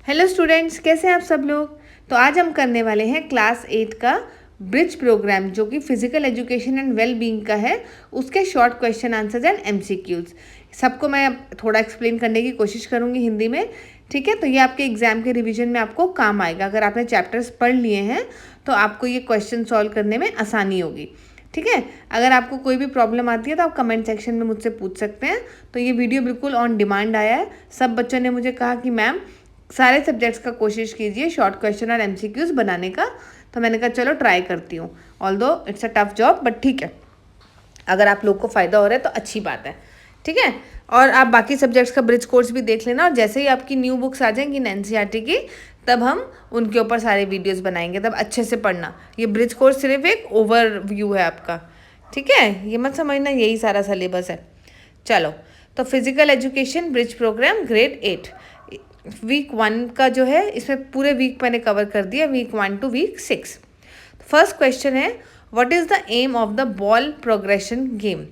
Hello students, कैसे हैं आप सब लोग। तो आज हम करने वाले हैं क्लास 8 का ब्रिज प्रोग्राम, जो कि physical education and well being का है। उसके short question answers and MCQs सबको मैं थोड़ा एक्सप्लेन करने की कोशिश करूंगी हिंदी में। ठीक है, तो ये आपके एग्जाम के रिवीजन में आपको काम आएगा। अगर आपने चैप्टर्स पढ़ लिए हैं तो आपको ये क्वेश्चन सॉल्व करने में आसानी होगी। ठीक है, अगर आपको कोई भी प्रॉब्लम आती है तो आप कमेंट सेक्शन में मुझसे पूछ सकते हैं। तो ये वीडियो बिल्कुल ऑन डिमांड आया है। सब बच्चों ने मुझे कहा कि मैम सारे सब्जेक्ट्स का कोशिश कीजिए शॉर्ट क्वेश्चन और एमसीक्यूज बनाने का। तो मैंने कहा चलो ट्राई करती हूँ। Although it's a tough job, but ठीक है, अगर आप लोग को फ़ायदा हो रहा है तो अच्छी बात है। ठीक है, और आप बाकी सब्जेक्ट्स का ब्रिज कोर्स भी देख लेना, और जैसे ही आपकी न्यू बुक्स आ जाएंगी एनसीईआरटी की, तब हम उनके ऊपर सारे वीडियोस बनाएंगे। तब अच्छे से पढ़ना। ये ब्रिज कोर्स सिर्फ एक ओवरव्यू है आपका। ठीक है, ये मत समझना यही सारा सिलेबस है। चलो, तो physical education bridge programme grade 8 week 1 का जो है, इसमें पूरे वीक मैंने कवर कर दिया, week 1 to week 6। First question है, what is the aim of the ball progression game.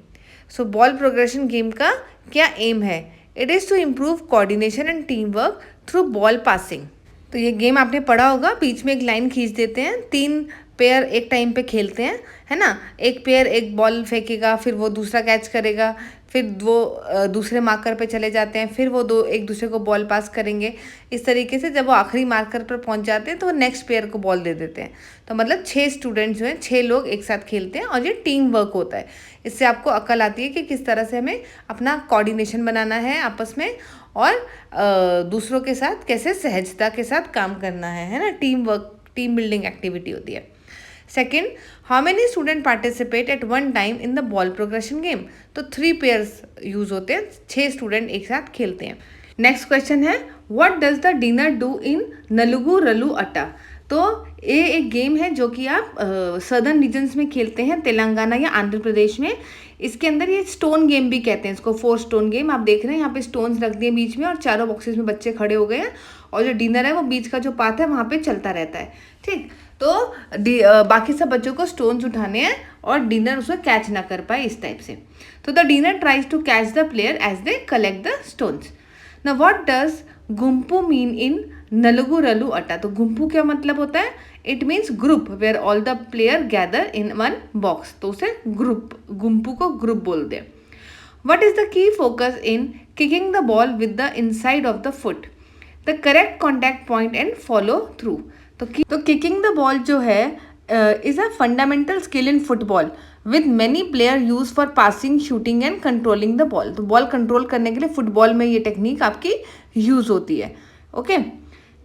So ball progression game का क्या एम है? It is to improve coordination and team work through ball passing. तो ये game आपने पढ़ा होगा, बीच में एक लाइन खींच देते हैं, 3 पेयर एक टाइम पे खेलते हैं, है ना। एक पेयर एक बॉल फेंकेगा, फिर वो दूसरा कैच करेगा, फिर वो दूसरे मार्कर पे चले जाते हैं, फिर वो दो एक दूसरे को बॉल पास करेंगे। इस तरीके से जब वो आखिरी मार्कर पर पहुंच जाते हैं तो वो नेक्स्ट पेयर को बॉल दे देते हैं। तो मतलब 6 स्टूडेंट्स जो हैं, 6 लोग एक साथ खेलते हैं, और ये टीम वर्क होता है। इससे आपको अकल आती है कि किस तरह से हमें अपना कोऑर्डिनेशन बनाना है आपस में, और दूसरों के साथ कैसे सहजता के साथ काम करना है ना। Team work, team building activity होती है। Second, how many student participate eight one time in the ball progression game. तो 3 पेयर्स यूज होते हैं, 6 स्टूडेंट एक साथ खेलते हैं। नेक्स्ट क्वेश्चन है, what does the dinner do in Nalugu Rallu Atta. तो ये एक गेम है जो कि आप सदर्न रीजन्स में खेलते हैं, तेलंगाना या आंध्र प्रदेश में। इसके अंदर ये स्टोन गेम भी कहते हैं इसको, 4 स्टोन गेम। आप देख रहे हैं यहाँ पे स्टोन्स रख दिए बीच में, और चारों बॉक्सेस में बच्चे खड़े हो गए हैं, और जो डिनर है वो बीच का जो पाथ है वहाँ पे चलता रहता है। ठीक, तो बाकी सब बच्चों को स्टोन्स उठाने हैं और डिनर उसमें कैच ना कर पाए, इस टाइप से। तो the dinner tries to catch the player as they collect the stones. Now what does gumpu mean in Nalugu Rallu Atta. तो गुम्पू क्या मतलब होता है? It means group where all the player gather in one box. तो उसे ग्रुप, गुम्पू को ग्रुप बोलते हैं। What is the key focus in kicking the ball with the inside of the foot, the correct contact point and follow through. तो kicking the ball जो है is a fundamental skill in football with many player use for passing, shooting and controlling the ball. तो ball control करने के लिए football में ये technique आपकी यूज होती है। Okay,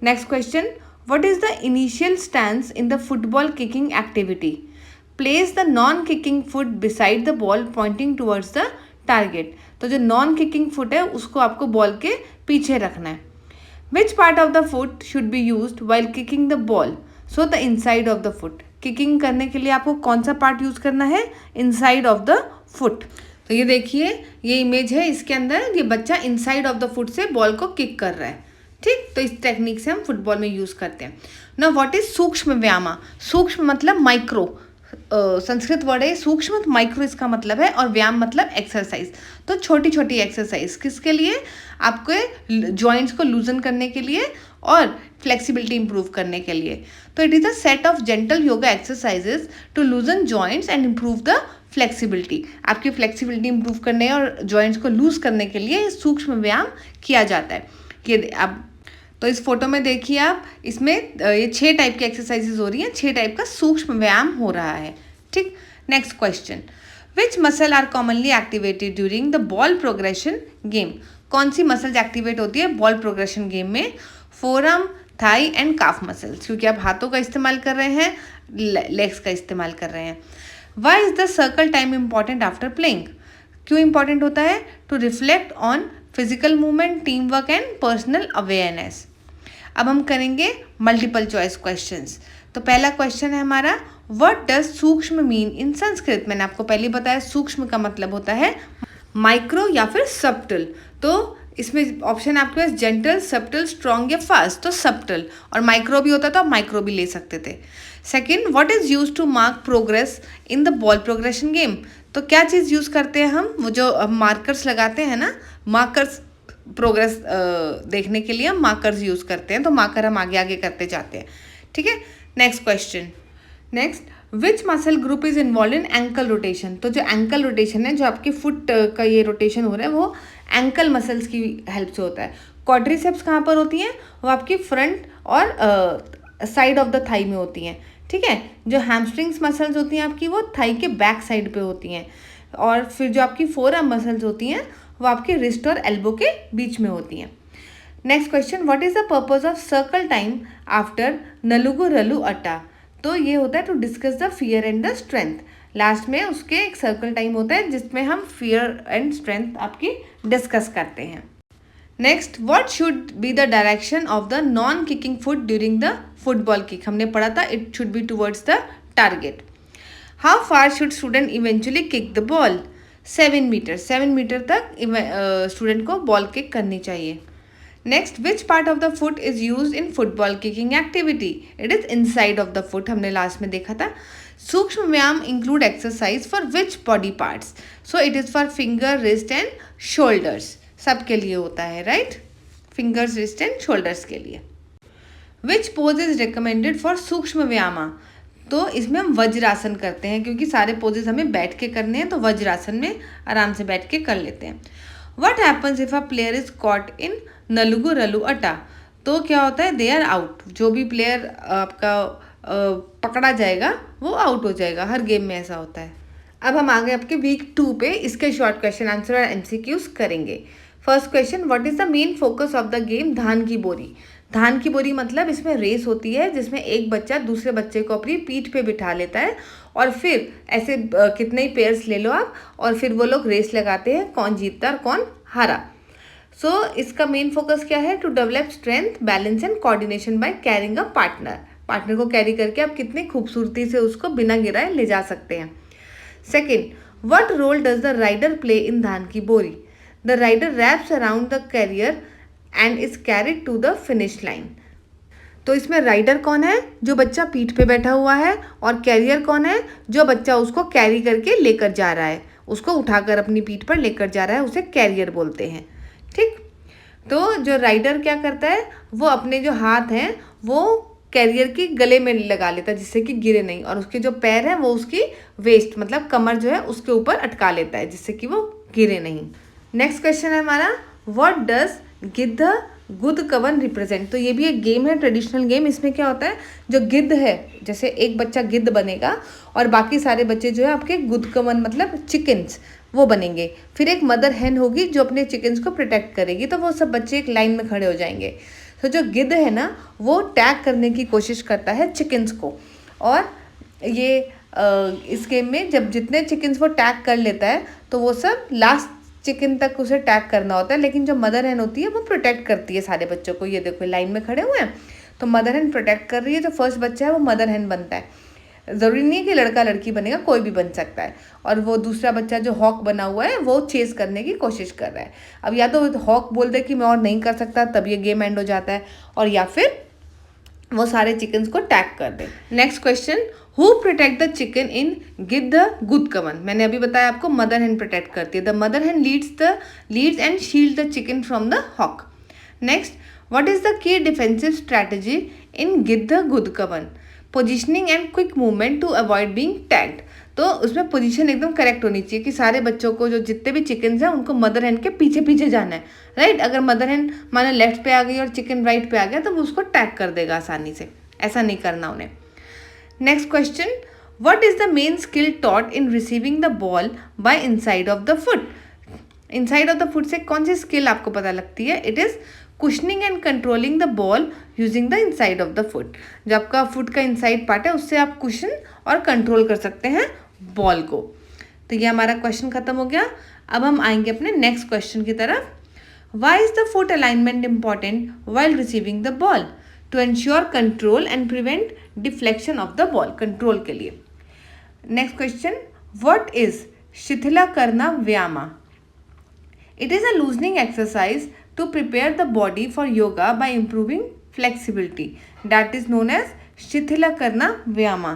next question, what is the initial stance in the football kicking activity. Place the non kicking foot beside the ball pointing towards the target. तो जो नॉन किकिंग फुट है उसको आपको बॉल के पीछे रखना है। Which part of the foot should be used while kicking the ball? So the inside of the foot. Kicking करने के लिए आपको कौन सा पार्ट यूज करना है? Inside of the foot. तो ये देखिए, ये इमेज है, इसके अंदर ये बच्चा इनसाइड ऑफ द फुट से बॉल को किक कर रहा है। ठीक, तो इस टेक्निक से हम फुटबॉल में यूज करते हैं। नाउ व्हाट इज सूक्ष्म व्यायाम। सूक्ष्म मतलब माइक्रो, संस्कृत वर्ड है सूक्ष्म, माइक्रो इसका मतलब है, और व्यायाम मतलब एक्सरसाइज। तो छोटी छोटी एक्सरसाइज किसके लिए? आपके जॉइंट्स को लूजन करने के लिए और फ्लेक्सिबिलिटी इंप्रूव करने के लिए। तो it is a set of gentle yoga exercises to loosen joints and improve the flexibility. आपकी फ्लेक्सिबिलिटी इंप्रूव करने और जॉइंट्स को लूज करने के लिए सूक्ष्म व्यायाम किया जाता है। ये आप तो इस फोटो में देखिए आप, इसमें ये 6 टाइप की एक्सरसाइजेज हो रही हैं, 6 टाइप का सूक्ष्म व्यायाम हो रहा है। ठीक, next question, which muscle are commonly activated during the ball progression game. कौन सी मसल्स एक्टिवेट होती है बॉल प्रोग्रेशन गेम में? Forearm, thigh and calf muscles, क्योंकि आप हाथों का इस्तेमाल कर रहे हैं, लेग्स का इस्तेमाल कर रहे हैं। Why is the circle time important after playing. क्यों इंपॉर्टेंट होता है? To reflect on physical movement, team work and personal awareness. अब हम करेंगे मल्टीपल चॉइस क्वेश्चंस। तो पहला क्वेश्चन है हमारा, व्हाट डज सूक्ष्म मीन इन संस्कृत। मैंने आपको पहले बताया सूक्ष्म का मतलब होता है माइक्रो या फिर सब्टल। तो इसमें ऑप्शन आपके पास जेंटल, सब्टल, स्ट्रॉन्ग या फास्ट। तो सब्टल, और माइक्रो भी होता था, आप माइक्रो भी ले सकते थे। Second, what is use to mark progress in the ball progression game. तो क्या चीज़ यूज़ करते हैं हम? वो जो मार्कर्स लगाते हैं ना, मार्कर्स प्रोग्रेस देखने के लिए हम मार्कर्स यूज़ करते हैं, तो मार्कर हम आगे आगे करते जाते हैं, ठीक है। Next question, next, which muscle group is involve in ankle rotation. तो जो एंकल रोटेशन है, जो आपकी फुट का ये रोटेशन हो रहा है, वो एंकल मसल्स की हेल्प से होता है। क्वाड्रिसेप्स कहाँ पर होती हैं, वो आपकी फ्रंट और साइड ऑफ द थाई में होती हैं, ठीक है। जो हैमस्ट्रिंग्स मसल्स होती हैं आपकी, वो थाई के बैक साइड पे होती हैं। और फिर जो आपकी फोर आर्म मसल्स होती हैं, वो आपके रिस्ट और एल्बो के बीच में होती हैं। Next question, what is the purpose of circle time after Nalugu Rallu Atta. तो ये होता है to discuss the fear and the strength. Last में उसके एक सर्कल टाइम होता है जिसमें हम फियर एंड स्ट्रेंथ आपकी डिस्कस करते हैं। Next, what should be the direction of the non kicking foot during the football kick. हमने पढ़ा था it should be towards the target. How far should student eventually kick the ball. 7 metre, 7 metre तक student को ball kick करनी चाहिए। Next, which part of the foot is use in football kicking activity. It is inside of the foot, हमने last में देखा था। सूक्ष्म व्यायाम include exercise for which body parts. So it is for finger, wrist and shoulders, सबके लिए होता है, right. Fingers, wrist and shoulders के लिए। Which pose is recommended for सूक्ष्म व्यायाम। तो इसमें हम वज्रासन करते हैं, क्योंकि सारे पोजेस हमें बैठ के करने हैं, तो वज्रासन में आराम से बैठ के कर लेते हैं। What happens if a player is caught in Nalugu Rallu Atta. तो क्या होता है, दे आर आउट। जो भी प्लेयर आपका पकड़ा जाएगा वो आउट हो जाएगा, हर गेम में ऐसा होता है। अब हम आगे आपके वीक 2 पे इसके शॉर्ट क्वेश्चन आंसर और MCQs करेंगे। First question, what is the main focus of the game धान की बोरी। धान की बोरी मतलब इसमें रेस होती है जिसमें एक बच्चा दूसरे बच्चे को अपनी पीठ पे बिठा लेता है और फिर ऐसे कितने ही पेयर्स ले लो आप, और फिर वो लोग रेस लगाते हैं कौन जीतता और कौन हारा। सो इसका मेन फोकस क्या है, to develop strength, balance and coordination by carrying a partner. Partner को कैरी करके आप कितनी खूबसूरती से उसको बिना गिराए ले जा सकते हैं। Second, what role does the rider play in धान की बोरी। The rider wraps around the carrier and is carried to the finish line. तो इसमें राइडर कौन है, जो बच्चा पीठ पे बैठा हुआ है, और कैरियर कौन है, जो बच्चा उसको कैरी करके लेकर जा रहा है, उसको उठाकर अपनी पीठ पर लेकर जा रहा है, उसे कैरियर बोलते हैं, ठीक। तो जो राइडर क्या करता है, वो अपने जो हाथ हैं वो कैरियर के गले में लगा लेता है जिससे कि गिरे नहीं, और उसके जो पैर हैं वो उसकी वेस्ट मतलब कमर जो है उसके ऊपर अटका लेता है जिससे कि वो गिरे नहीं। नेक्स्ट क्वेश्चन है हमारा, व्हाट डज गिद्ध गुद कवन रिप्रेजेंट। तो ये भी एक गेम है, ट्रेडिशनल गेम। इसमें क्या होता है, जो गिद्ध है, जैसे एक बच्चा गिद्ध बनेगा और बाकी सारे बच्चे जो है आपके गुद कवन मतलब चिकन्स वो बनेंगे। फिर एक मदर हैन होगी जो अपने चिकन्स को प्रोटेक्ट करेगी, तो वो सब बच्चे एक लाइन में खड़े हो जाएंगे। तो जो गिद्ध है ना, वो टैग करने की कोशिश करता है चिकन्स को, और ये इस गेम में जब जितने चिकन्स वो टैग कर लेता है तो वो सब लास्ट चिकन तक उसे टैग करना होता है। लेकिन जो मदर हैन होती है वो प्रोटेक्ट करती है सारे बच्चों को। ये देखो लाइन में खड़े हुए हैं, तो मदर हैन प्रोटेक्ट कर रही है। जो फर्स्ट बच्चा है वो मदर हैन बनता है। ज़रूरी नहीं है कि लड़का लड़की बनेगा, कोई भी बन सकता है। और वो दूसरा बच्चा जो हॉक बना हुआ है वो चेस करने की कोशिश कर रहा है। अब या तो हॉक बोल दे कि मैं और नहीं कर सकता, तब ये गेम एंड हो जाता है, और या फिर वो सारे चिकन्स को टैग कर दे। Next question, who protect the chicken in गिद्ध गुद कवन। मैंने अभी बताया आपको मदर हैन प्रोटेक्ट करती है। The mother hen leads and shield the chicken from the hawk. Next, what is the key defensive strategy in गिद्ध गुद कवन। Positioning and quick movement to avoid being tagged. तो उसमें पोजीशन एकदम करेक्ट होनी चाहिए कि सारे बच्चों को, जो जितने भी चिकन्स हैं, उनको मदर हैन के पीछे पीछे जाना है, राइट। अगर मदर हैन माने लेफ्ट पे आ गई और चिकन राइट पे आ गया तो वो उसको टैग कर देगा आसानी से। ऐसा नहीं करना उन्हें। Next question, what is the main skill taught in receiving the ball by inside of the foot. Inside of the foot से कौन सी स्किल आपको पता लगती है। It is cushioning and controlling the ball using the inside of the foot. जो आपका foot का inside part है उससे आप कुशन और कंट्रोल कर सकते हैं बॉल को। तो ये हमारा क्वेश्चन खत्म हो गया। अब हम आएंगे अपने नेक्स्ट क्वेश्चन की तरफ। Why is the foot alignment important while receiving the ball. To ensure control and prevent deflection of the ball, control के लिए। नेक्स्ट क्वेश्चन, व्हाट इज शिथिलाकरण व्यायाम। It is a loosening exercise to prepare the body for yoga by improving flexibility, that is known as Shithilakarana Vyama.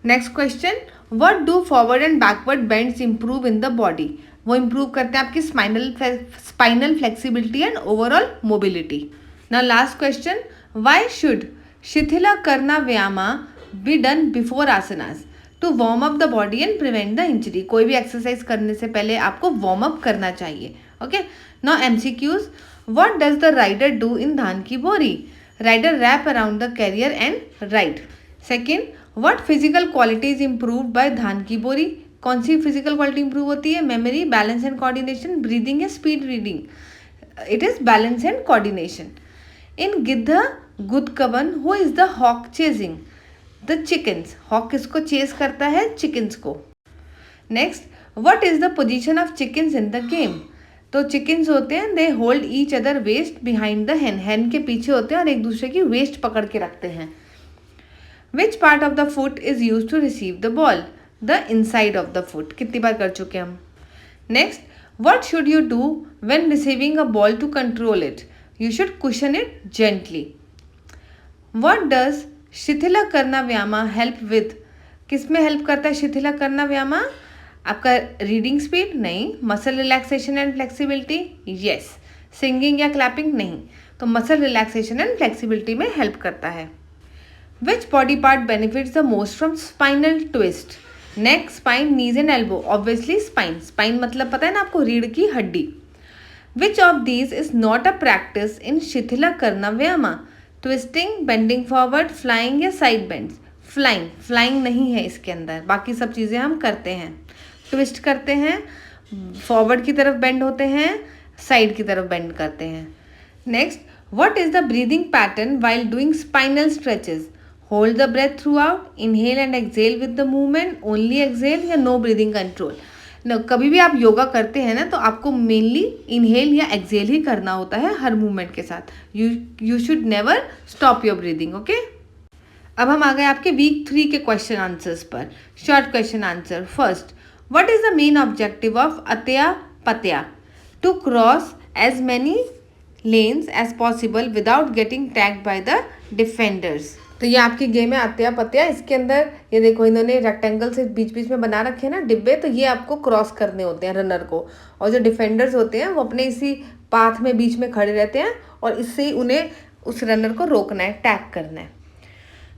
Next question, what do forward and backward bends improve in the body. वो improve करते हैं आपकी spinal flexibility and overall mobility. Now last question, why should Shithila Karana Vyayama be done before asanas to warm up the body and prevent the injury. कोई भी exercise करने से पहले आपको वार्म अप करना चाहिए। Okay, now MCQs, what does the rider do in धान की बोरी? Rider wrap around the carrier and ride. Second, what physical qualities improved by धान की बोरी? कौन सी फिजिकल क्वालिटी इंप्रूव होती है? Memory, balance and coordination, breathing या speed reading? It is balance and coordination. In Giddh Gudkavan who is the hawk chasing? The chickens. Hawk किसको chase करता है? चिकन्स को। Next, what is the position of chickens in the game? तो chickens होते हैं, they hold each other waist behind the hen। hen के पीछे होते हैं और एक दूसरे की वेस्ट पकड़ के रखते हैं। Which part of the foot is use to receive the ball? The inside of the foot. कितनी बार कर चुके हम। Next, what should you do when receiving a ball to control it? You should cushion it gently. What does Shithila Karana Vyayama help with? किस में help करता है शिथिला करना व्यायामा? आपका रीडिंग स्पीड? नहीं। Muscle relaxation and flexibility? Yes. Singing या क्लैपिंग? नहीं। तो muscle relaxation and flexibility में हेल्प करता है। Which body part benefits the most from spinal twist? Neck, spine, knees and elbow? Obviously spine. Spine मतलब पता है ना आपको, रीढ़ की हड्डी। Which of these is not a practice in Shithila Karana Vyayama? Twisting, bending forward, flying या साइड बेंड्स? फ्लाइंग। फ्लाइंग नहीं है इसके अंदर, बाकी सब चीज़ें हम करते हैं। ट्विस्ट करते हैं, फॉरवर्ड की तरफ बेंड होते हैं, साइड की तरफ बेंड करते हैं। Next, what is the breathing pattern while doing spinal stretches? Hold the breath throughout, inhale and exhale with the movement, only exhale या नो ब्रीदिंग कंट्रोल? कभी भी आप योगा करते हैं ना तो आपको मेनली इनहेल या एक्सहेल ही करना होता है हर मूवमेंट के साथ। You should never stop your breathing. Okay, अब हम आ गए आपके वीक 3 के क्वेश्चन आंसर्स पर। Short question answer. First, what is the main objective of Atya Patya? To cross as many lanes as possible without getting tagged by the defenders। तो ये आपकी गेम है अत्या पत्या। इसके अंदर ये देखो इन्होंने रेक्टेंगल से बीच बीच में बना रखे हैं ना डिब्बे, तो ये आपको क्रॉस करने होते हैं रनर को। और जो डिफेंडर्स होते हैं वो अपने इसी पाथ में बीच में खड़े रहते हैं और इससे ही उन्हें उस रनर को रोकना है, टैग करना है।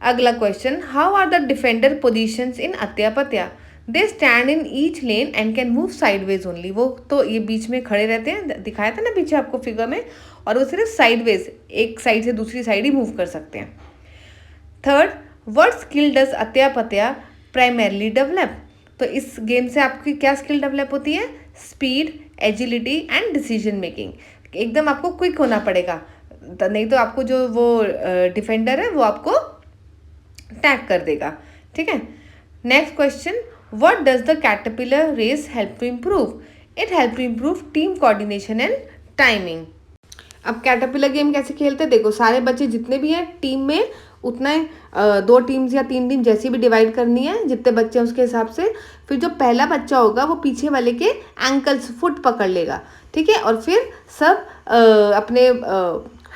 अगला question, how are the defender positions in Atya Patya? They stand in each lane and can move sideways only. वो तो ये बीच में खड़े रहते हैं, दिखाया था ना पीछे आपको फिगर में, और वो सिर्फ साइडवेज एक साइड से दूसरी साइड ही मूव कर सकते हैं। थर्ड, व्हाट स्किल डज अत्या पत्या प्राइमरली डेवलप? तो इस गेम से आपकी क्या स्किल डेवलप होती है? Speed, agility and decision making. एकदम आपको क्विक होना पड़ेगा, नहीं तो आपको जो वो डिफेंडर है वो आपको टैग कर देगा। ठीक है। Next question, what does the caterpillar race help to improve? It help to improve team coordination and timing। अब कैटरपिलर गेम कैसे खेलते हैं देखो, सारे बच्चे जितने भी हैं टीम में उतना 2 टीम्स या 3 टीम जैसी भी डिवाइड करनी है, जितने बच्चे हैं उसके हिसाब से। फिर जो पहला बच्चा होगा वो पीछे वाले के एंकल्स, फुट पकड़ लेगा। ठीक है, और फिर सब अपने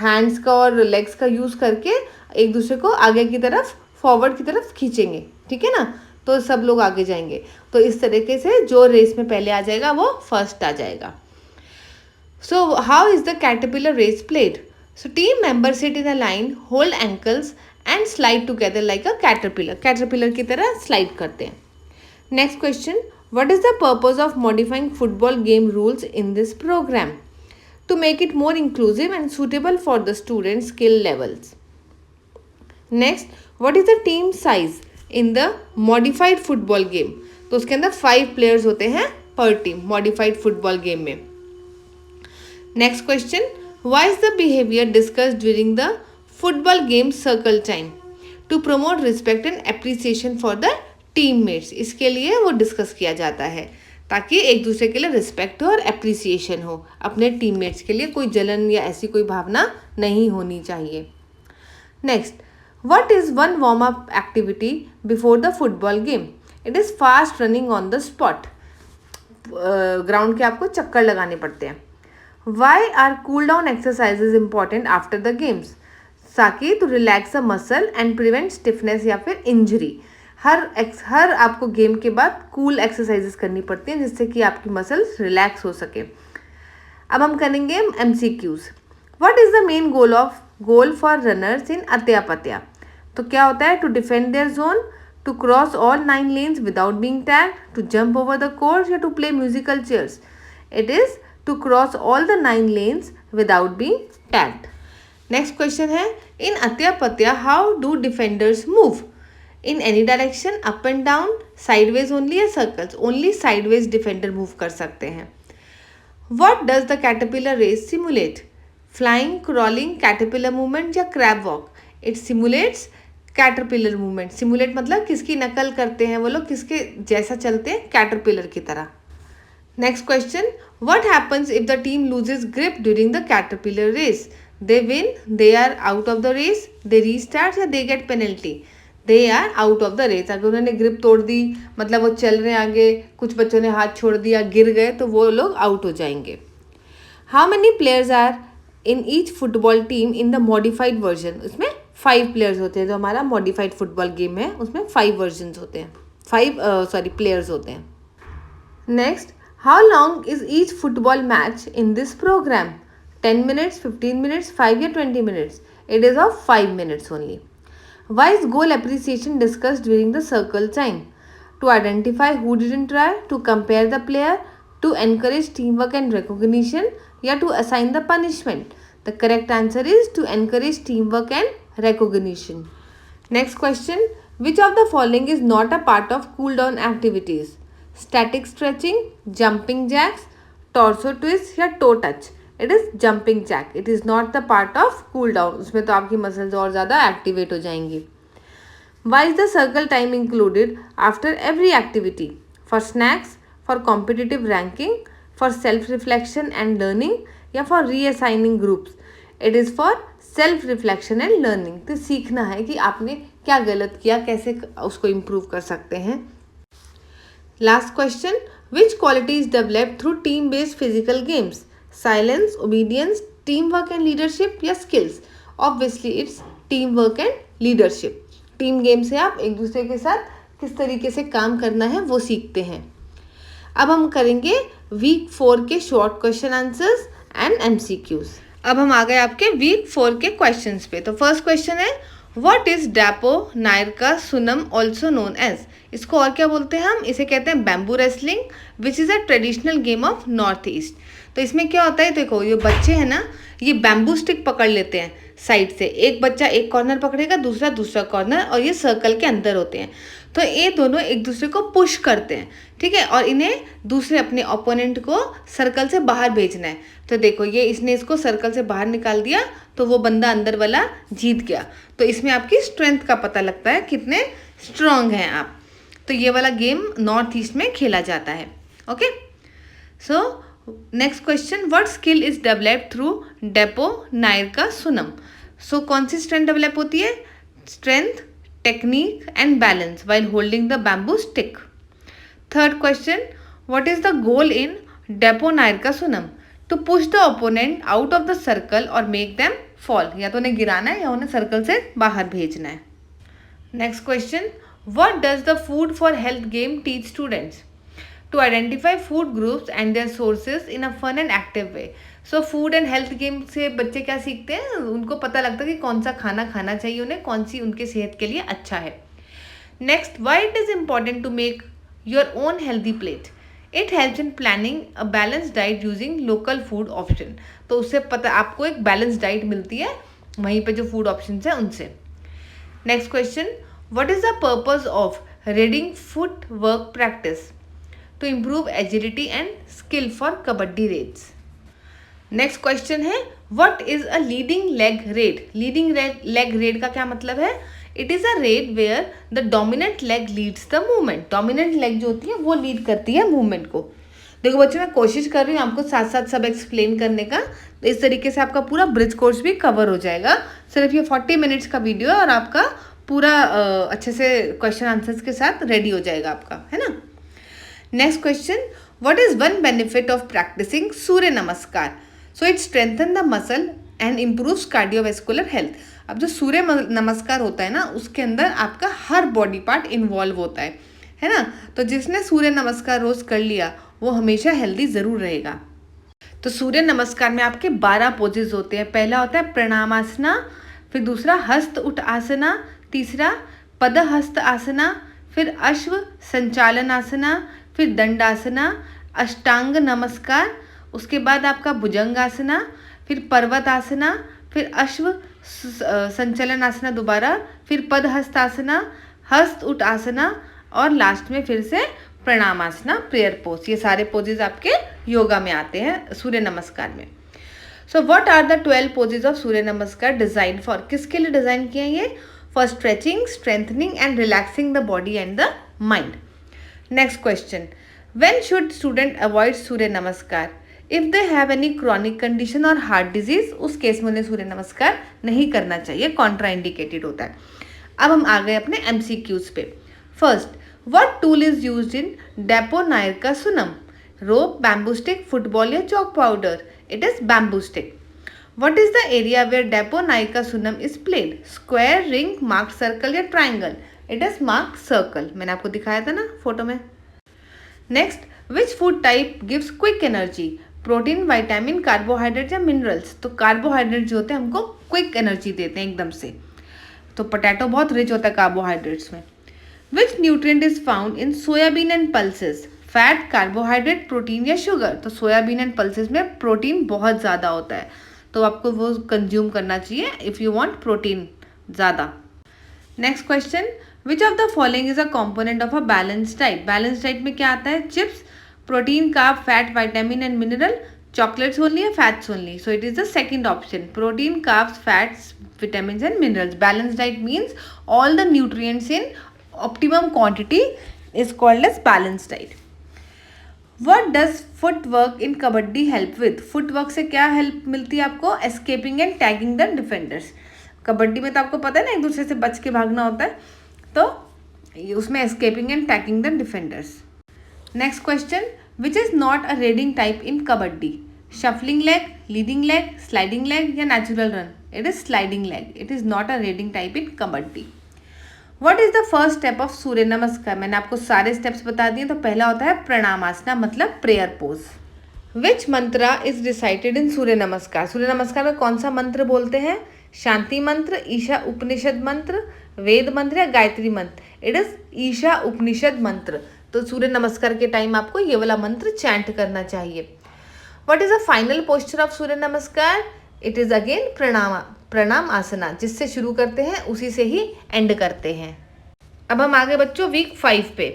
हैंड्स का और लेग्स का यूज़ करके एक दूसरे को आगे की तरफ, फॉरवर्ड की तरफ खींचेंगे। ठीक है ना, तो सब लोग आगे जाएंगे। तो इस तरीके से जो रेस में पहले आ जाएगा वो फर्स्ट आ जाएगा। So how is the caterpillar race played? So team member sit in a line, hold ankles and slide together like a caterpillar. Caterpillar की तरह स्लाइड करते हैं। Next question, what is the purpose of modifying football game rules in this program? To make it more inclusive and suitable for the student skill levels. Next, what is the team size in the modified football game? तो उसके अंदर 5 players होते हैं पर team modified football game में। Next question, why is the behaviour discussed during the football game circle time? To promote respect and appreciation for the teammates. इसके लिए वो डिस्कस किया जाता है ताकि एक दूसरे के लिए रिस्पेक्ट हो और एप्रिसिएशन हो। अपने टीममेट्स के लिए कोई जलन या ऐसी कोई भावना नहीं होनी चाहिए। Next, what is one warm up activity before the football game? It is fast running on the spot। Ground के आपको चक्कर लगाने पड़ते हैं। Why are cool down exercises important after the games? ताकि to relax the muscle and prevent stiffness या फिर injury। हर आपको गेम के बाद कूल एक्सरसाइजेस करनी पड़ती हैं जिससे कि आपकी मसल्स रिलैक्स हो सके। अब हम करेंगे MCQs। What is the main goal for runners in Atya Patya? तो क्या होता है? To defend their zone, to cross all 9 lanes without being tagged, to jump over the course या to play musical chairs? It is to cross all the 9 lanes without being tagged. Next question है, in Atya Patya how do defenders move? In any direction, up and down, sideways only या circles? Only sideways defender move कर सकते हैं। What does the caterpillar race simulate? Flying, crawling, caterpillar movement या crab walk? It simulates caterpillar movement. Simulate मतलब किसकी नकल करते हैं वो लोग, किसके जैसा चलते हैं, कैटरपिलर की तरह। Next question, what happens if the team loses grip during the caterpillar race? They win, they are out of the race, they restart या they get penalty? They are out of the race. अगर उन्होंने grip तोड़ दी, मतलब वो चल रहे हैं आगे, कुछ बच्चों ने हाथ छोड़ दिया, गिर गए, तो वो लोग आउट हो जाएंगे। How many players are in each football team in the modified version? उसमें 5 प्लेयर्स होते हैं। जो हमारा मॉडिफाइड फुटबॉल गेम है उसमें 5 वर्जन होते हैं, 5 प्लेयर्स होते हैं। Next, how long is each football match in this program? 10 minutes, 15 minutes, 5 या 20 minutes? It is of 5 minutes only. Why is goal appreciation discussed during the circle time? To identify who didn't try, to compare the player, to encourage teamwork and recognition, या to assign the punishment? The correct answer is to encourage teamwork and recognition. Next question, which of the following is not a part of cool down activities? Static stretching, jumping jacks, torso twist या toe touch? It is jumping jack. It is not the part of cool down. उसमें तो आपकी muscles और ज़्यादा activate हो जाएंगी। Why is the circle time included after every activity? For snacks, for competitive ranking, for self reflection and learning या for reassigning groups? It is for self reflection and learning. तो सीखना है कि आपने क्या गलत किया, कैसे उसको इम्प्रूव कर सकते हैं। Last question, which quality is developed through team based physical games? Silence, obedience, team work and leadership या skills? Obviously it's team work and leadership. Team game से आप एक दूसरे के साथ किस तरीके से काम करना है वो सीखते हैं। अब हम करेंगे वीक 4 के short question answers and MCQs। अब हम आ गए आपके वीक 4 के क्वेश्चंस पे। तो फर्स्ट क्वेश्चन है, what is Dapo Nayarka Sunam also known as? इसको और क्या बोलते हैं हम? इसे कहते हैं bamboo wrestling, which is a traditional game of North East. तो इसमें क्या होता है, देखो ये बच्चे हैं ना, ये बैम्बू स्टिक पकड़ लेते हैं साइड से। एक बच्चा एक कॉर्नर पकड़ेगा, दूसरा कॉर्नर, और ये सर्कल के अंदर होते हैं। तो ये दोनों एक दूसरे को पुश करते हैं, ठीक है, और इन्हें दूसरे अपने ओपोनेंट को सर्कल से बाहर भेजना है। तो देखो ये इसने इसको सर्कल से बाहर निकाल दिया, तो वो बंदा अंदर वाला जीत गया। तो इसमें आपकी स्ट्रेंथ का पता लगता है, कितने स्ट्रांग हैं आप। तो ये वाला गेम नॉर्थ ईस्ट में खेला जाता है। Okay, so next question, what skill is developed through Depo Nayarka Sunam? So कौन सी स्ट्रेंथ डेवलप होती है? Strength, technique and balance while holding the bamboo stick. Third question, what is the goal in Depo Nayarka Sunam? To push the opponent out of the circle और make them fall. या तो उन्हें गिराना है या उन्हें सर्कल से बाहर भेजना है। Next question, what does the food for health game teach students? To identify food groups and their sources in a fun and active way. So food and health game से बच्चे क्या सीखते हैं? उनको पता लगता है कि कौन सा खाना खाना चाहिए उन्हें, कौन सी उनके सेहत के लिए अच्छा है। Next, why it is important to make your own healthy plate? It helps in planning a balanced diet using local food option. तो उससे पता आपको एक बैलेंस डाइट मिलती है वहीं पे जो फूड ऑप्शन है उनसे। Next question, what is the purpose of reading foot work practice? To improve agility and skill for kabaddi raids. Next question है, what is a leading leg raid? Leading leg raid का क्या मतलब है? It is a raid where the dominant leg leads the movement. Dominant leg जो होती है वो lead करती है मूवमेंट को। देखो बच्चों, मैं कोशिश कर रही हूँ आपको साथ साथ सब एक्सप्लेन करने का, तो इस तरीके से आपका पूरा ब्रिज कोर्स भी कवर हो जाएगा। सिर्फ ये 40 मिनट्स का वीडियो है और आपका पूरा अच्छे से क्वेश्चन आंसर्स के साथ रेडी हो जाएगा आपका, है ना। Next question, what is one benefit of practicing Surya Namaskar? So it strengthen the muscle and improves cardiovascular health. अब जो सूर्य नमस्कार होता है ना, उसके अंदर आपका हर बॉडी पार्ट इन्वॉल्व होता है ना। तो जिसने सूर्य नमस्कार रोज कर लिया वो हमेशा हेल्दी ज़रूर रहेगा। तो सूर्य नमस्कार में आपके 12 पोजेज होते हैं। पहला होता है प्रणामासना, फिर दूसरा हस्त उठ आसना, तीसरा पदहस्त आसना, फिर अश्व संचालन आसना, फिर दंडासना, अष्टांग नमस्कार, उसके बाद आपका भुजंग आसना, फिर पर्वत आसना, फिर अश्व संचलन आसना दोबारा, फिर पदहस्तासना, हस्त उठ आसना और लास्ट में फिर से प्रणामासना, प्रेयर पोज। ये सारे पोजेज आपके योगा में आते हैं सूर्य नमस्कार में। So what are the 12 poses of Surya Namaskar design for? किसके लिए डिजाइन किए हैं ये? For stretching, strengthening and relaxing the body and the mind. Next question, when should student avoid Surya Namaskar? If they have any chronic condition और heart disease, उस case में उन्हें सूर्य नमस्कार नहीं करना चाहिए, कॉन्ट्राइंडिकेटेड होता है। अब हम आ गए अपने MCQs पे। First, what tool is used in Depo Nayarka Sunam? Rope, bamboo stick, football या chalk powder? It is bamboo stick. What is the area where Depo Nayarka Sunam is played? Square, ring, marked circle या triangle? It is marked circle. मैंने आपको दिखाया था ना photo में। Next, which food type gives quick energy? Protein, vitamin, carbohydrate या minerals? तो carbohydrate जो होते हैं हमको क्विक एनर्जी देते हैं एकदम से। तो पोटैटो बहुत रिच होता है कार्बोहाइड्रेट्स में। Which nutrient is found in soybean and pulses? Fat, carbohydrate, protein या शुगर? तो सोयाबीन एंड पल्सेस में प्रोटीन बहुत ज़्यादा होता है, तो आपको वो कंज्यूम करना चाहिए इफ़ यू वांट प्रोटीन ज़्यादा। Next question, which of the following is a component of a balance diet? Balance diet में क्या आता है? Chips, protein, carb, fat, vitamin and mineral, chocolates only या fats only? So it is the second option, protein, carbs, fats, vitamin and minerals. Balance diet means all the nutrients in optimum quantity is called as balance diet. What does footwork in kabaddi help with? Footwork से क्या help मिलती है आपको? Escaping and tagging the defenders. Kabaddi में तो आपको पता है ना, एक दूसरे से बच के भागना होता है, तो उसमें escaping and tagging the defenders. Next question, which is not a raiding type in kabaddi? Shuffling leg, leading leg, sliding leg या natural run? It is sliding leg. It is not a raiding type in kabaddi. What is the first step of Surya Namaskar? मैंने आपको सारे steps बता दिए। तो पहला होता है प्रणामासना, मतलब प्रेयर पोज। विच मंत्र इज रिसाइटेड इन सूर्य नमस्कार? सूर्य नमस्कार में कौन सा मंत्र बोलते हैं? शांति मंत्र, ईशा उपनिषद मंत्र, वेद मंत्र या गायत्री मंत्र? इट इज ईशा उपनिषद मंत्र। तो सूर्य नमस्कार के टाइम आपको ये वाला मंत्र चैंट करना चाहिए। What is a final posture of Surya Namaskar? It is again प्रणाम आसना। जिससे शुरू करते हैं उसी से ही एंड करते हैं। अब हम आगे बच्चों वीक 5 पे।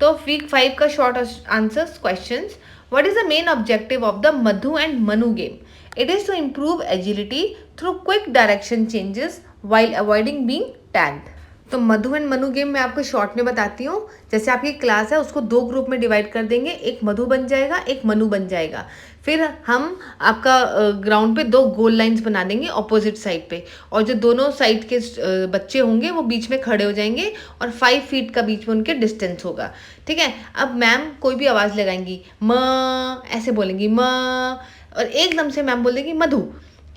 तो वीक 5 का short answers questions. What is the main objective of the Madhu and Manu game? It is to improve agility through quick direction changes while avoiding being tagged. तो मधु एंड मनु गेम मैं आपको शॉर्ट में बताती हूँ। जैसे आपकी क्लास है उसको 2 ग्रुप में डिवाइड कर देंगे, एक मधु बन जाएगा, एक मनु बन जाएगा। फिर हम आपका ग्राउंड पे 2 गोल लाइंस बना देंगे ऑपोजिट साइड पे, और जो दोनों साइड के बच्चे होंगे वो बीच में खड़े हो जाएंगे और 5 फीट का बीच में उनके डिस्टेंस होगा। ठीक है, अब मैम कोई भी आवाज़ लगाएंगी, म ऐसे बोलेंगी म, और एकदम से मैम बोल देंगी मधु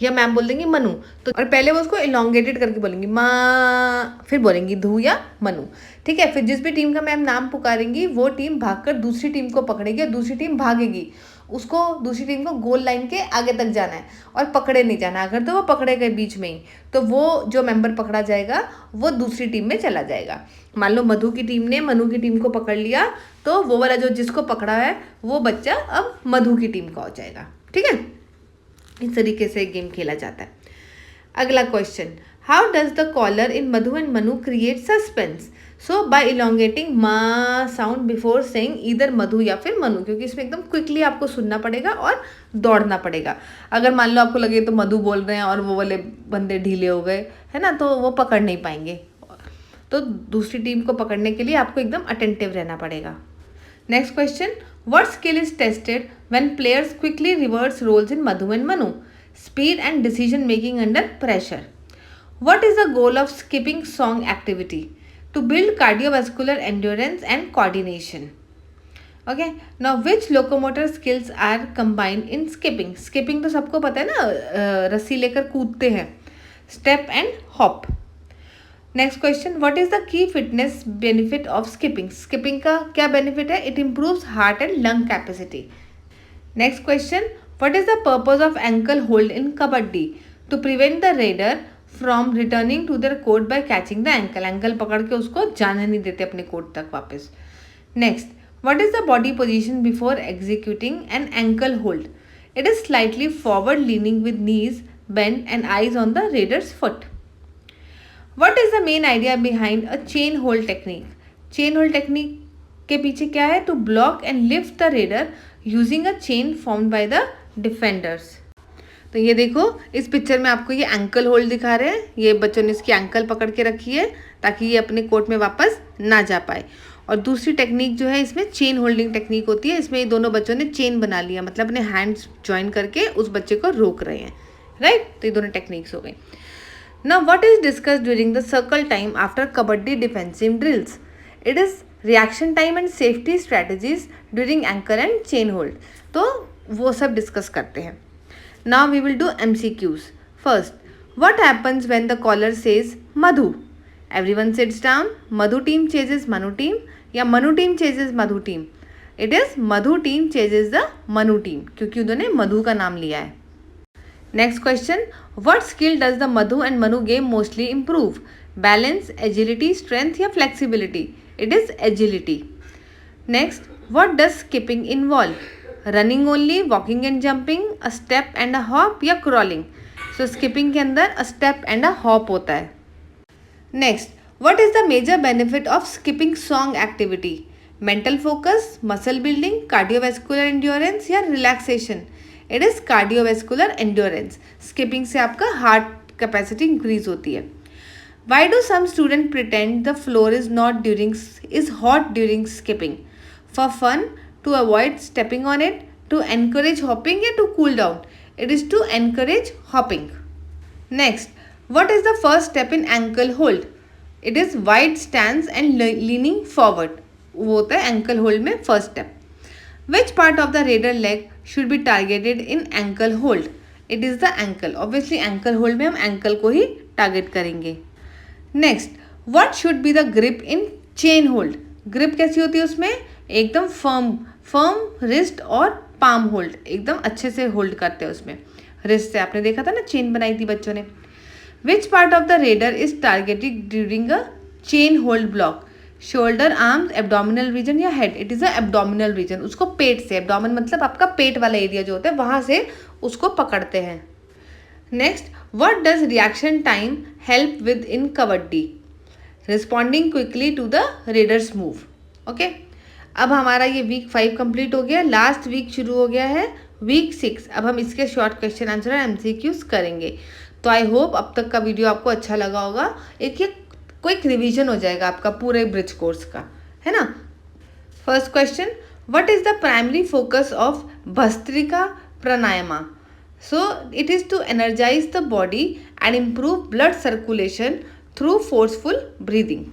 या मैम बोल देंगी मनु। तो और पहले वो उसको इलोंगेटेड करके बोलेंगी माँ, फिर बोलेंगी धू या मनु। ठीक है, फिर जिस भी टीम का मैम नाम पुकारेंगी वो टीम भागकर दूसरी टीम को पकड़ेगी और दूसरी टीम भागेगी। उसको दूसरी टीम को गोल लाइन के आगे तक जाना है और पकड़े नहीं जाना। अगर तो वो पकड़े गए बीच में ही, तो वो जो मेंबर पकड़ा जाएगा वो दूसरी टीम में चला जाएगा। मान लो मधु की टीम ने मनु की टीम को पकड़ लिया, तो वो वाला जो जिसको पकड़ा है वो बच्चा अब मधु की टीम का हो जाएगा। ठीक है, इस तरीके से गेम खेला जाता है। अगला question, how does the caller in Madhu and Manu create suspense? So by elongating मा sound before saying either Madhu या फिर मनु, क्योंकि इसमें एकदम क्विकली आपको सुनना पड़ेगा और दौड़ना पड़ेगा। अगर मान लो आपको लगे तो मधु बोल रहे हैं और वो वाले बंदे ढीले हो गए है ना, तो वो पकड़ नहीं पाएंगे। तो दूसरी टीम को पकड़ने के लिए आपको एकदम अटेंटिव रहना पड़ेगा। Next question, what skill is tested when players quickly reverse roles in Madhu and Manu? Speed and decision making under pressure. What is the goal of skipping song activity? To build cardiovascular endurance and coordination. Okay, now which locomotor skills are combined in skipping? Skipping तो सबको पता है ना, रस्सी लेकर कूदते हैं। step and hop. Next question, what is the key fitness benefit of skipping? Skipping का क्या बेनिफिट है? It improves heart and lung capacity. Next question, what is the purpose of ankle hold in kabaddi? To prevent the raider from returning to their court by catching the ankle. Ankle पकड़ के उसको जाने नहीं देते अपने court तक वापस. Next, what is the body position before executing an ankle hold? It is slightly forward leaning with knees bend and eyes on the raider's foot. What is the main idea behind a chain hold technique? Chain hold technique के पीछे क्या है? To block and lift the raider using a chain formed by the defenders. तो ये देखो, इस picture में आपको ये एंकल होल्ड दिखा रहे हैं. ये बच्चों ने इसकी एंकल पकड़ के रखी है ताकि ये अपने कोर्ट में वापस ना जा पाए. और दूसरी टेक्निक जो है इसमें चेन होल्डिंग टेक्निक होती है. इसमें ये दोनों बच्चों ने चेन बना लिया, मतलब अपने हैंड्स ज्वाइन करके उस बच्चे को रोक रहे हैं. राइट, तो ये दोनों टेक्निक्स हो गई. Now, what is discussed during the circle time after kabaddi defensive drills? It is reaction time and safety strategies during anchor and chain hold. तो वो सब डिस्कस करते हैं. Now we will do MCQs. First, what happens when the caller says Madhu? Everyone sits down. Madhu team chases Manu team या Manu team chases Madhu team. It is Madhu team chases the Manu team क्योंकि उन्होंने मधु का नाम लिया है. Next question, what skill does the Madhu and Manu game mostly improve? Balance, agility, strength या flexibility? It is agility. Next, what does skipping involve? Running only, walking and jumping, a step and a hop या crawling? So skipping के अंदर a step and a hop होता है. Next, what is the major benefit of skipping song activity? Mental focus, muscle building, cardiovascular endurance या relaxation? It is cardiovascular endurance. Skipping से आपका heart capacity increase होती है. Why do some student pretend the floor is hot during skipping? For fun, to avoid stepping on it, to encourage hopping या to cool down? It is to encourage hopping. Next, what is the first step in ankle hold? It is wide stands and leaning forward. वो होता है ankle hold में first step. Which part of the raider leg should be targeted in ankle hold? It is the ankle. Obviously ankle hold में हम ankle को ही target करेंगे. Next, what should be the grip in chain hold? Grip कैसी होती है उसमें? एकदम firm wrist और palm hold. एकदम अच्छे से hold करते हैं उसमें. wrist से आपने देखा था ना, chain बनाई थी बच्चों ने. Which part of the raider is targeted during a chain hold block? Shoulder, arms, abdominal region या head? It is a abdominal region. उसको पेट से, एब्डोमिन मतलब आपका पेट वाला एरिया जो होता है वहाँ से उसको पकड़ते हैं. Next, what does reaction time help with in kabaddi? Responding quickly to the raider's move. Okay, अब हमारा ये वीक 5 कंप्लीट हो गया. लास्ट वीक शुरू हो गया है वीक 6. अब हम इसके शॉर्ट क्वेश्चन आंसर और MCQs करेंगे. तो आई होप अब तक का वीडियो आपको अच्छा लगा होगा. एक क्विक रिवीजन हो जाएगा आपका पूरे ब्रिज कोर्स का, है ना. First question, what is the primary focus of bhastrika pranayama? So it is to energise the body and improve blood circulation through forceful breathing.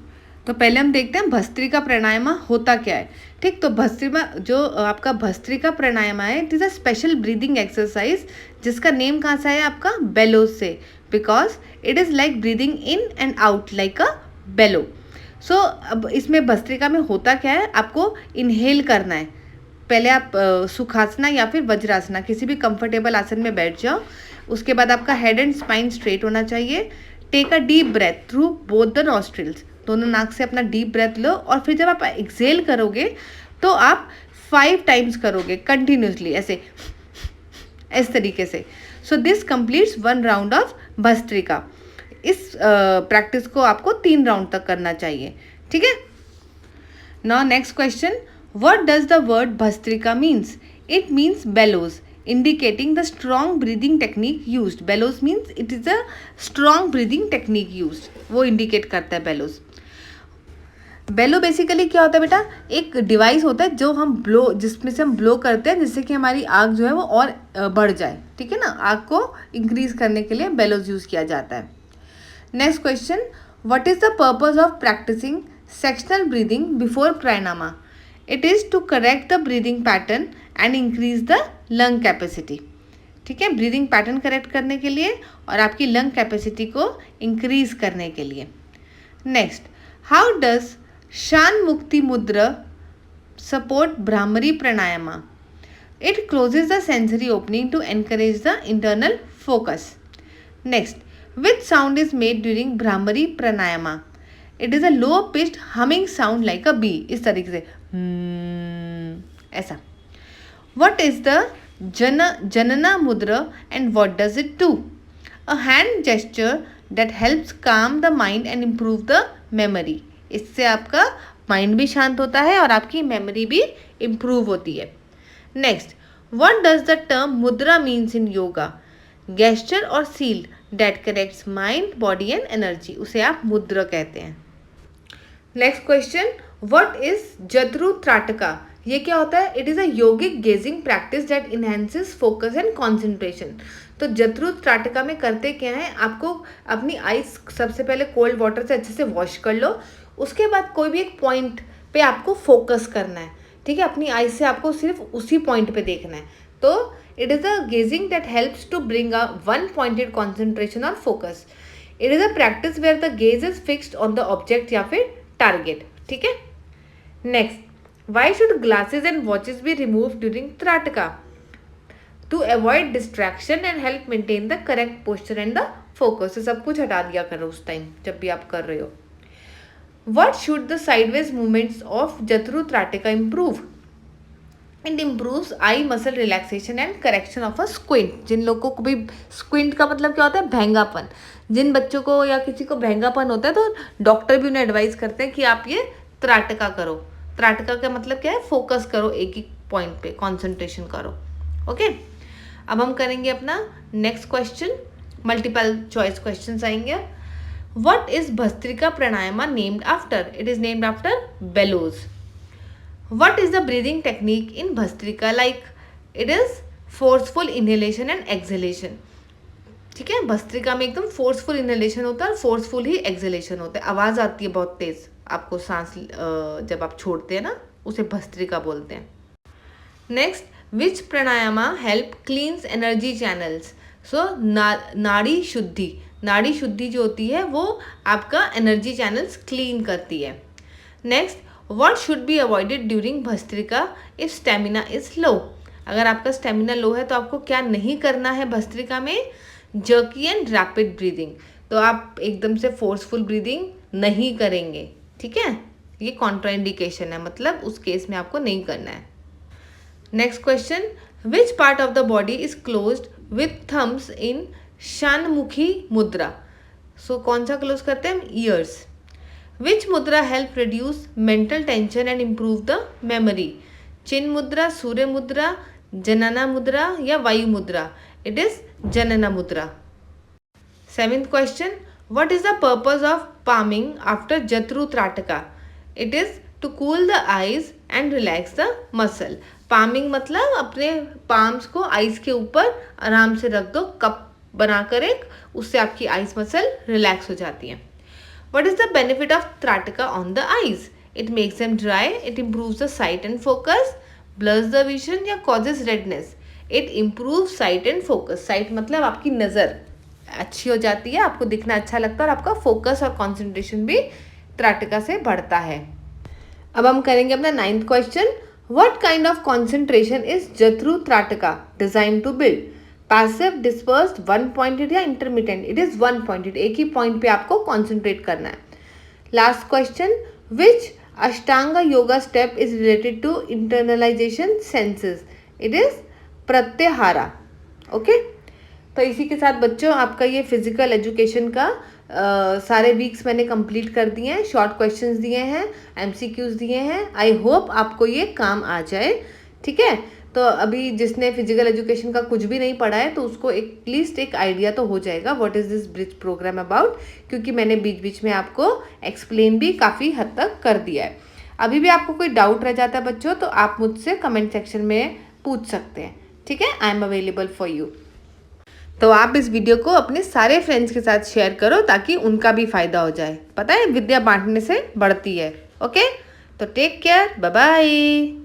तो पहले हम देखते हैं भस्त्रिका प्राणायामा होता क्या है. ठीक, तो भस्त्रिका प्राणायामा है, it is a special breathing exercise जिसका नेम कहाँ से आया आपका? बेलोज से. Because it is like breathing in and out like a bellow. So अब इसमें भस्त्रिका में होता क्या है, आपको इनहेल करना है. पहले आप सुखासना या फिर वज्रासना किसी भी कंफर्टेबल आसन में बैठ जाओ. उसके बाद आपका हेड एंड स्पाइन स्ट्रेट होना चाहिए. Take a deep breath through both the nostrils. दोनों नाक से अपना डीप ब्रेथ लो और फिर जब आप एक्सेल करोगे तो आप 5 टाइम्स करोगे कंटिन्यूसली, ऐसे इस तरीके से. So this completes 1 round of bhastrika. इस प्रैक्टिस को आपको 3 राउंड तक करना चाहिए. ठीक है. Now next question, what does the word bhastrika means? It means bellows, indicating the strong breathing technique used. bellows means it is a strong breathing technique used. वो indicate करता है bellows. बेलो बेसिकली क्या होता है बेटा? एक डिवाइस होता है जो हम जिसमें से हम ब्लो करते हैं जिससे कि हमारी आग जो है वो और बढ़ जाए. ठीक है ना, आग को इंक्रीज करने के लिए बेलोज यूज किया जाता है. Next question, what is the purpose of practising sectional breathing before pranayama? It is to correct the breathing pattern and increase the lung capacity. ठीक है, ब्रीदिंग पैटर्न करेक्ट करने के लिए और आपकी लंग कैपेसिटी को इंक्रीज करने के लिए। Next, how does Shanmukhi mudra support bhramari pranayama? It closes the sensory opening to encourage the internal focus. Next, which sound is made during bhramari pranayama? It is a low pitched humming sound like a bee, इस तरीके से ऐसा। What is the Janana Mudra and what does it do? A hand gesture that helps calm the mind and improve the memory. इससे आपका mind भी शांत होता है और आपकी मेमोरी भी इम्प्रूव होती है। Next, what does the term mudra means in yoga? Gesture or seal that connects mind, body and energy. उसे आप मुद्रा कहते हैं। Next question, what is Jatru trataka? ये क्या होता है? It is a yogic gazing practice that enhances focus and concentration. तो जत्रु त्राटका में करते क्या है, आपको अपनी आइज सबसे पहले कोल्ड वाटर से अच्छे से वॉश कर लो, उसके बाद कोई भी एक पॉइंट पे आपको फोकस करना है, ठीक है, अपनी आइज से आपको सिर्फ उसी पॉइंट पे देखना है। तो it is a gazing that helps to bring a one pointed concentration और focus. It is a practice where the gaze is fixed on the object या फिर टारगेट, ठीक है। Next, why should glasses and watches be removed during Trataka? To avoid distraction and help maintain the correct posture and the focus. तो सब कुछ हटा दिया करो उस टाइम जब भी आप कर रहे हो। What should the sideways movements of Jatru Trataka improve? It improves eye muscle relaxation and correction of a squint. जिन लोगों को भी squint का मतलब क्या होता है? भैंगापन। जिन बच्चों को या किसी को भैंगापन होता है तो डॉक्टर भी उन्हें एडवाइस करते हैं कि आप ये त्राटका करो। त्राटका का मतलब क्या है? फोकस करो, एक ही पॉइंट पे कॉन्सेंट्रेशन करो। ओके, अब हम करेंगे अपना next question, multiple choice questions आएंगे। What is Bhastrika pranayama named after? It is named after bellows. What is the breathing technique in Bhastrika? Like it is forceful inhalation and exhalation, ठीक है। भस्त्रिका में एकदम फोर्सफुल इनहेलेशन होता है और फोर्सफुल ही एक्सहेलेशन होता है, आवाज़ आती है बहुत तेज आपको सांस जब आप छोड़ते हैं ना, उसे भस्त्रिका बोलते हैं। Next, which pranayama help cleanse energy channels? So Nadi Shuddhi, नाड़ी शुद्धि जो होती है वो आपका एनर्जी चैनल्स क्लीन करती है। Next, what should be avoided during bhastrika if stamina is low? अगर आपका स्टेमिना लो है तो आपको क्या नहीं करना है भस्त्रिका में? Jerky and rapid breathing. तो आप एकदम से फोर्सफुल ब्रीदिंग नहीं करेंगे, ठीक है, ये कॉन्ट्राइंडिकेशन है, मतलब उस केस में आपको नहीं करना है। Next question, which part of the body is closed with thumbs in Shanmukhi mudra? So कौन सा क्लोज करते हैं हम? ईयर्स। विच मुद्रा help reduce mental tension and improve the memory? चिन्ह मुद्रा, सूर्य मुद्रा, जनना मुद्रा या वायु मुद्रा? इट इज जनना मुद्रा। Seventh question, what is the purpose of palming after Jatru Trataka? It is to cool the eyes and relax the muscle. Palming मतलब अपने palms को eyes के ऊपर आराम से रख दो, कप बनाकर एक, उससे आपकी eyes muscle relax हो जाती है। What is the benefit of Trataka on the eyes? It makes them dry, it improves the sight and focus, blurs the vision या causes redness. It improves sight and focus. Sight मतलब आपकी नज़र अच्छी हो जाती है, आपको दिखना अच्छा लगता है और आपका फोकस और कंसंट्रेशन भी त्राटका से बढ़ता है। अब हम करेंगे अपना ninth question, what kind of concentration is Jatru trataka design to build? Passive, dispersed, one pointed या intermittent? It is one pointed, एक ही पॉइंट पे आपको कॉन्सेंट्रेट करना है। Last question, which Ashtanga yoga step is related to internalization senses? It is pratyahara. Okay, तो इसी के साथ बच्चों आपका ये फिजिकल एजुकेशन का सारे वीक्स मैंने कंप्लीट कर दिए हैं, शॉर्ट क्वेश्चंस दिए हैं, एमसीक्यूज दिए हैं। आई होप आपको ये काम आ जाए, ठीक है। तो अभी जिसने फिजिकल एजुकेशन का कुछ भी नहीं पढ़ा है तो उसको एटलीस्ट एक आइडिया तो हो जाएगा what is this bridge program about, क्योंकि मैंने बीच बीच में आपको एक्सप्लेन भी काफ़ी हद तक कर दिया है। अभी भी आपको कोई डाउट रह जाता है बच्चों तो आप मुझसे कमेंट सेक्शन में पूछ सकते हैं, ठीक है। I am available for you. तो आप इस वीडियो को अपने सारे फ्रेंड्स के साथ शेयर करो ताकि उनका भी फ़ायदा हो जाए। पता है विद्या बांटने से बढ़ती है। ओके, तो टेक केयर, बाय बाय।